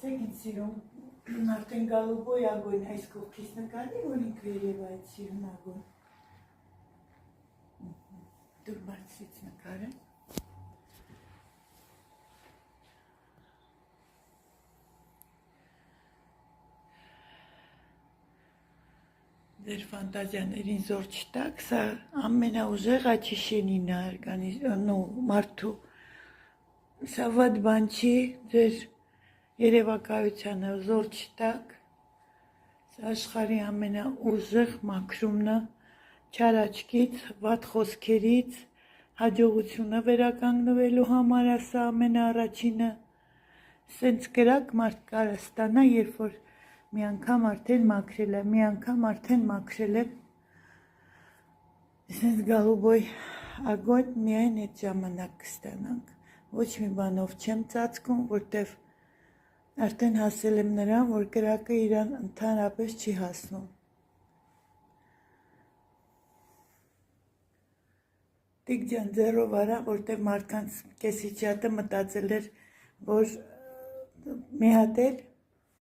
տեսեք ինձ սիրում արդեն գալուբոյ ագոն այս կողքից նկարի, որ ինքը երևա այդ սիրուն ագոն։ Դուր բարձրից նկարը։ Ձեր ֆանտազիաներին զոր չտակ, սա ամենաուժեղ աչիշենին է մարդու, սա վատ բան չի, ձեր երևակայությանը զոր չտակ, սա աշխարհի ամենաուժեղ մաքրումն է, չար աչքից, վատ խոսքերից, հաջողությունը վերականգնվելու համար է սա ամենաառաջինը, սենց կրակ մարդ կարա ստանա, երբ որ մի անգամ արդեն մաքրել է, մի անգամ արդեն մաքրել է, սենց գալուբոյ ագոն միայն այդ ժամանակ կստանանք, ոչ մի բանով չեմ ծածկում, որտև արդեն հասել եմ նրան, որ կրակը իրան ընդհանրապես չի հասնում։ Տիկ ջան ձեռով արա, որտև մարդկանց կեսի շատը մտածել էր, որ մի հատ էլ